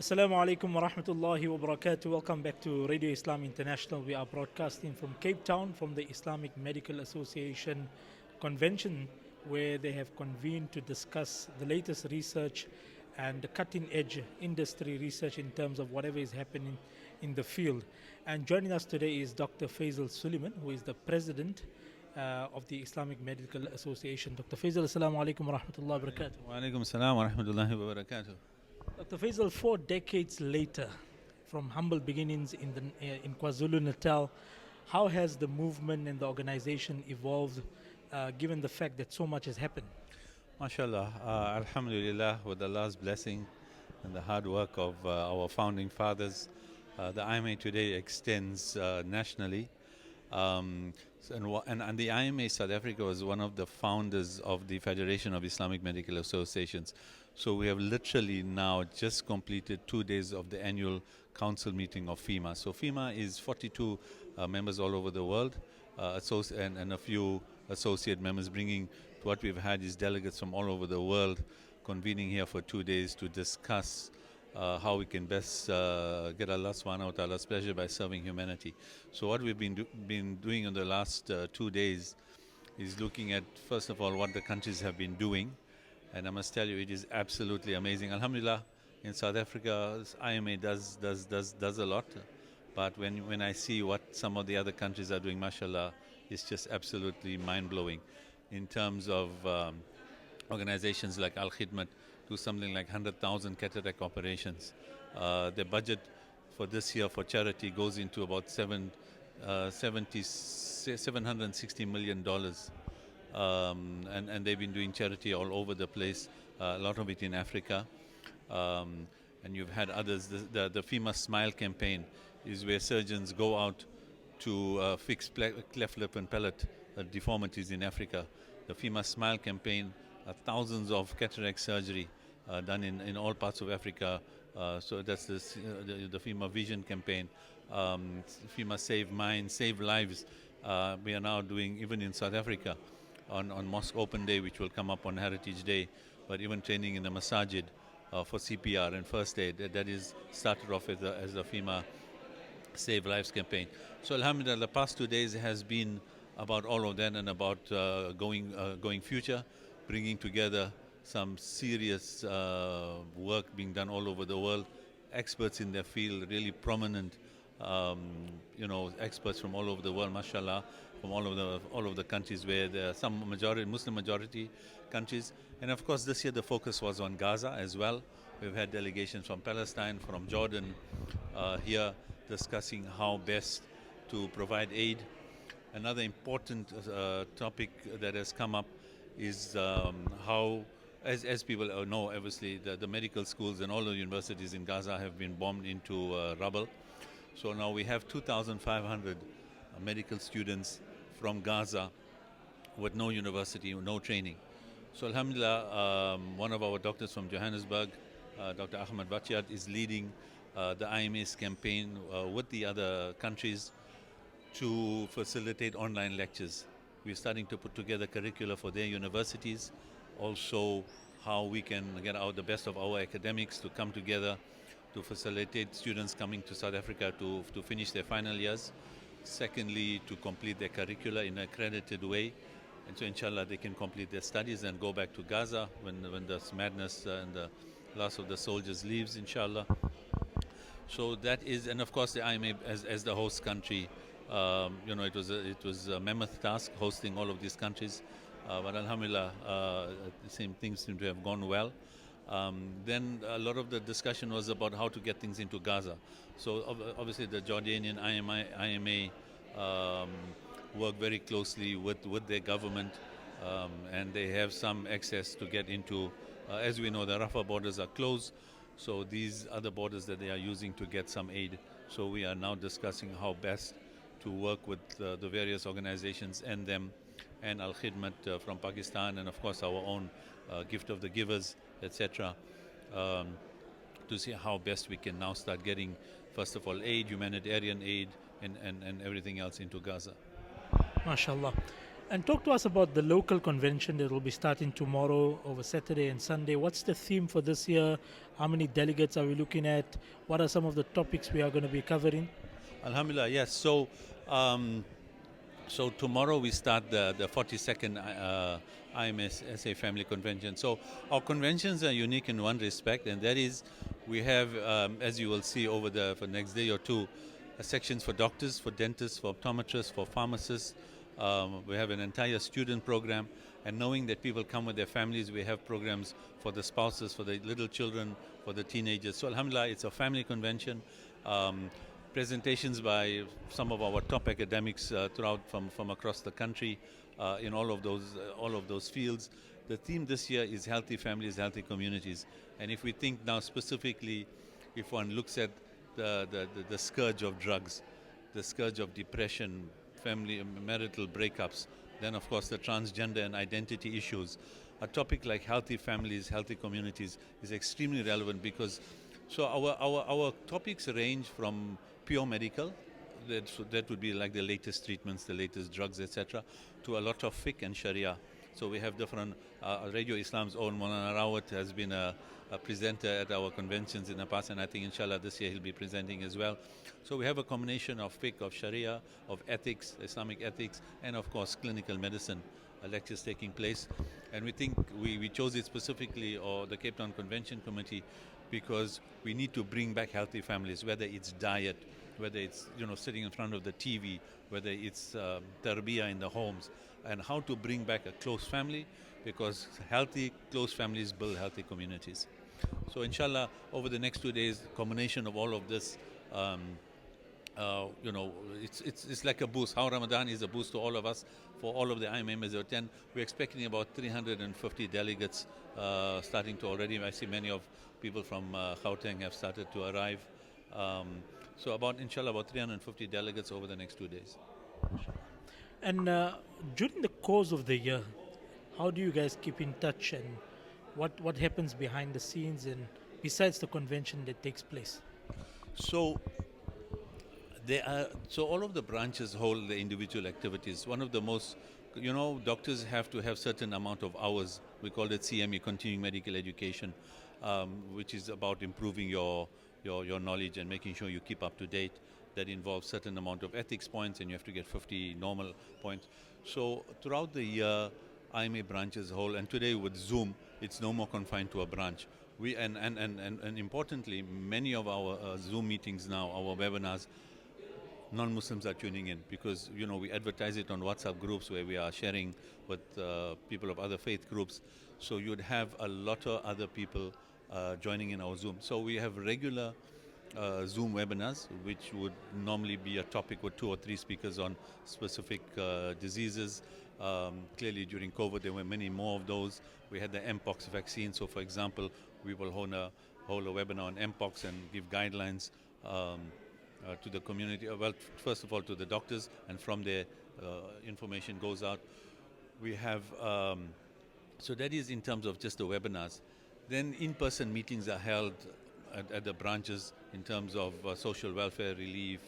Assalamu alaikum wa rahmatullahi wa barakatuh. Welcome back to Radio Islam International. We are broadcasting from Cape Town from the Islamic Medical Association convention, where they have convened to discuss the latest research and the cutting edge industry research in terms of whatever is happening in the field. And joining us today is Dr. Faisal Suleiman, who is the president of the Islamic Medical Association. Dr. Faisal, assalamu alaikum wa rahmatullahi wa barakatuh. Wa alaikum salam wa rahmatullahi wa barakatuh. Dr. Faisal, 4 decades later, from humble beginnings in KwaZulu Natal, how has the movement and the organization evolved, given the fact that so much has happened? MashaAllah, Alhamdulillah, with Allah's blessing and the hard work of our founding fathers, the IMA today extends nationally. And the IMA South Africa was one of the founders of the Federation of Islamic Medical Associations. So we have literally now just completed 2 days of the annual council meeting of FEMA. So FEMA is 42 members all over the world, and a few associate members. Bringing what we've had is delegates from all over the world convening here for 2 days to discuss how we can best get Allah subhanahu wa ta'ala's pleasure by serving humanity. So what we've been doing in the last 2 days is looking at, first of all, what the countries have been doing. And I must tell you, it is absolutely amazing. Alhamdulillah, in South Africa, IMA does a lot. But when I see what some of the other countries are doing, mashallah, it's just absolutely mind-blowing. In terms of organizations like Al Khidmat, do something like 100,000 cataract operations. The budget for this year for charity goes into about $760 million. And they've been doing charity all over the place, a lot of it in Africa. And you've had others. The FEMA Smile campaign is where surgeons go out to fix cleft lip and palate deformities in Africa. The FEMA Smile campaign, thousands of cataract surgery done in all parts of Africa. So that's the FEMA Vision campaign. FEMA Save Minds, Save Lives. We are now doing, even in South Africa, on Mosque Open Day, which will come up on Heritage Day, but even training in the masajid for CPR and first aid. That is started off as a FEMA Save Lives campaign. So alhamdulillah, the past 2 days has been about all of that and about going future, bringing together some serious work being done all over the world, experts in their field, really prominent experts from all over the world, mashallah, from all of the countries where there are some Muslim majority countries. And of course this year the focus was on Gaza as well. We've had delegations from Palestine, from Jordan here discussing how best to provide aid. Another important topic that has come up is how, as people know, obviously the medical schools and all the universities in Gaza have been bombed into rubble. So now we have 2,500 medical students from Gaza with no university, no training. So alhamdulillah, one of our doctors from Johannesburg, Dr. Ahmed Bachiat, is leading the IMA's campaign with the other countries to facilitate online lectures. We're starting to put together curricula for their universities, also how we can get out the best of our academics to come together to facilitate students coming to South Africa to finish their final years. Secondly, to complete their curricula in an accredited way. And so inshallah they can complete their studies and go back to Gaza when this madness and the loss of the soldiers leaves, inshallah. So that is, and of course the IMA as the host country, it was a mammoth task hosting all of these countries. But alhamdulillah, the same things seem to have gone well. Then a lot of the discussion was about how to get things into Gaza. So obviously the Jordanian IMA work very closely with their government, and they have some access to get into, as we know, the Rafah borders are closed, so these are the borders that they are using to get some aid. So we are now discussing how best to work with the various organizations and them, and Al Khidmat from Pakistan, and of course our own Gift of the Givers, etc., to see how best we can now start getting, first of all, aid, humanitarian aid, and everything else into Gaza. MashaAllah. And talk to us about the local convention that will be starting tomorrow over Saturday and Sunday. What's the theme for this year? How many delegates are we looking at? What are some of the topics we are going to be covering? Alhamdulillah, yes. Um, so tomorrow we start the 42nd IMS SA Family Convention. So our conventions are unique in one respect, and that is we have, as you will see over the for next day or two, sections for doctors, for dentists, for optometrists, for pharmacists. We have an entire student program, and knowing that people come with their families, we have programs for the spouses, for the little children, for the teenagers. So Alhamdulillah, it's a family convention. Presentations by some of our top academics throughout from across the country in all of those fields. The theme this year is healthy families, healthy communities. And if we think now specifically, if one looks at the scourge of drugs, the scourge of depression, family marital breakups, then of course the transgender and identity issues. A topic like healthy families, healthy communities is extremely relevant because our topics range from pure medical, that would be like the latest treatments, the latest drugs, etc., to a lot of fiqh and sharia. So we have different, Radio Islam's own Maulana Rawat has been a presenter at our conventions in the past, and I think inshallah this year he'll be presenting as well. So we have a combination of fiqh, of sharia, of ethics, Islamic ethics, and of course clinical medicine lectures taking place. And we think we chose it specifically, or the Cape Town Convention Committee, because we need to bring back healthy families, whether it's diet, whether it's sitting in front of the TV, whether it's tarbiyah in the homes, and how to bring back a close family, because healthy, close families build healthy communities. So inshallah, over the next 2 days, combination of all of this, it's like a boost. How Ramadan is a boost to all of us, for all of the IM members who attend. We're expecting about 350 delegates starting to already. I see many of people from Gauteng have started to arrive. So inshallah, about 350 delegates over the next 2 days. And during the course of the year, how do you guys keep in touch, and what happens behind the scenes and besides the convention that takes place? So all of the branches hold the individual activities. One of the most, doctors have to have certain amount of hours. We call it CME, continuing medical education, which is about improving your knowledge and making sure you keep up to date. That involves certain amount of ethics points, and you have to get 50 normal points. So throughout the year, IMA branches hold, and today with Zoom, it's no more confined to a branch. And importantly, many of our Zoom meetings now, our webinars, non-Muslims are tuning in because we advertise it on WhatsApp groups where we are sharing with people of other faith groups. So you'd have a lot of other people joining in our Zoom. So we have regular Zoom webinars, which would normally be a topic with 2 or 3 speakers on specific diseases. Clearly during COVID there were many more of those. We had the Mpox vaccine, so for example we will hold a webinar on Mpox and give guidelines to the community, well, first of all to the doctors, and from there information goes out. We have, so that is in terms of just the webinars. Then in-person meetings are held at the branches in terms of social welfare relief.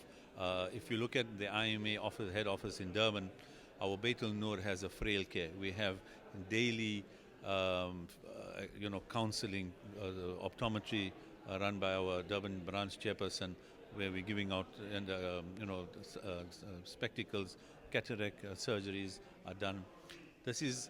If you look at the IMA head office in Durban, our Baitul Noor has a frail care. We have daily counseling, optometry run by our Durban branch chairperson, where we're giving out spectacles, cataract surgeries are done. This is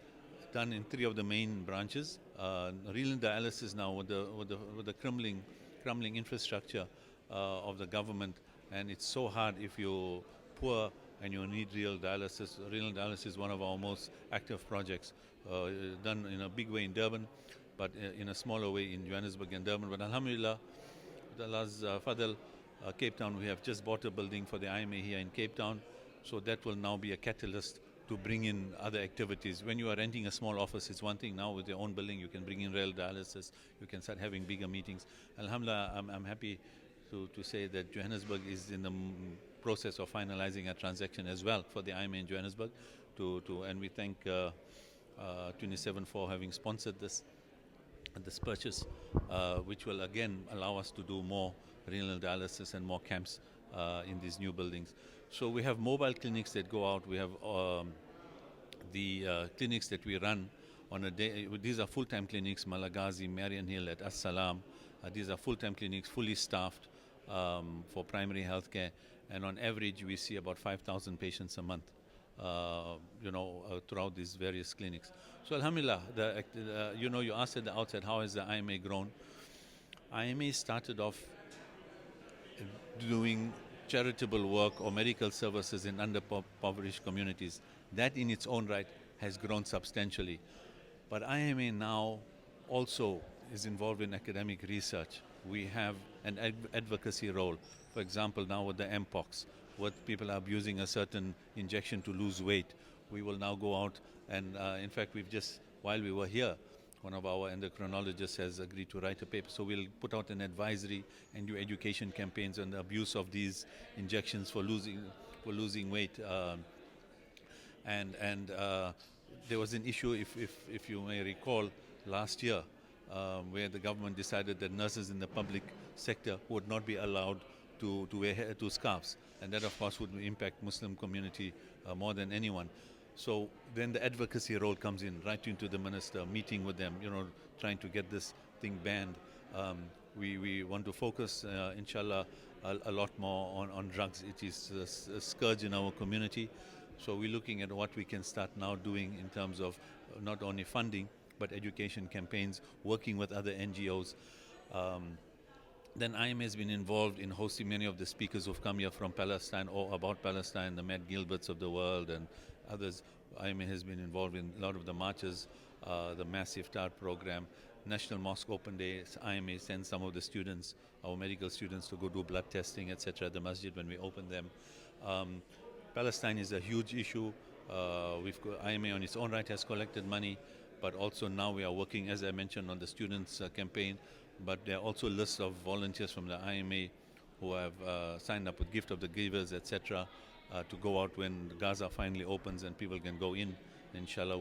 done in 3 of the main branches. Renal dialysis now with the crumbling infrastructure of the government, and it's so hard if you're poor and you need renal dialysis. Renal dialysis is one of our most active projects, done in a big way in Durban, but in a smaller way in Johannesburg and Durban. But alhamdulillah, with Allah's fadl, Cape Town, we have just bought a building for the IMA here in Cape Town, so that will now be a catalyst to bring in other activities. When you are renting a small office, it's one thing. Now with your own building, you can bring in rail dialysis, you can start having bigger meetings. Alhamdulillah, I'm happy to say that Johannesburg is in the process of finalizing a transaction as well for the IMA in Johannesburg, and we thank 27 for having sponsored this purchase, which will again allow us to do more renal dialysis and more camps in these new buildings. So we have mobile clinics that go out. We have the clinics that we run on a day, these are full-time clinics, Malagazi, Marian Hill, at As-Salam. These are full-time clinics, fully staffed for primary health care. And on average, we see about 5,000 patients a month, throughout these various clinics. So alhamdulillah, you asked at the outset, how has the IMA grown? IMA started off doing charitable work or medical services in underprivileged communities. That in its own right has grown substantially. But IMA now also is involved in academic research. We have an advocacy role. For example, now with the Mpox, what people are abusing a certain injection to lose weight, we will now go out and, in fact, while we were here, one of our endocrinologists has agreed to write a paper. So we'll put out an advisory and do education campaigns on the abuse of these injections for losing weight. There was an issue, if you may recall, last year, where the government decided that nurses in the public sector would not be allowed to wear scarves, and that of course would impact Muslim community more than anyone. So then the advocacy role comes in, right into the minister, meeting with them, trying to get this thing banned. We want to focus, inshallah, a lot more on drugs. It is a scourge in our community. So we're looking at what we can start now doing in terms of not only funding, but education campaigns, working with other NGOs. Then IMA has been involved in hosting many of the speakers who've come here from Palestine or about Palestine, the Matt Gilberts of the world and others. IMA has been involved in a lot of the marches, the massive TAR program, National Mosque Open Day. IMA sends some of the students, our medical students, to go do blood testing, etc. at the masjid when we open them. Palestine is a huge issue. IMA on its own right has collected money, but also now we are working, as I mentioned, on the students' campaign. But there are also lists of volunteers from the IMA who have signed up with Gift of the Givers, etc., to go out when Gaza finally opens and people can go in. Inshallah,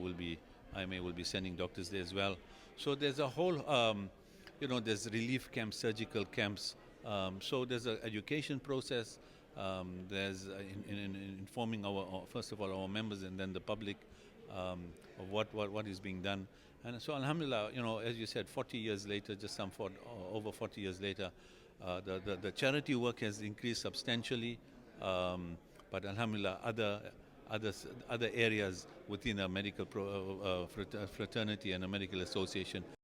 IMA will be sending doctors there as well. So there's a whole, there's relief camps, surgical camps. So there's an education process. There's informing first of all, our members and then the public of what is being done. And so alhamdulillah, as you said, 40 years later, over 40 years later, the charity work has increased substantially. But alhamdulillah, other areas within a medical fraternity and a medical association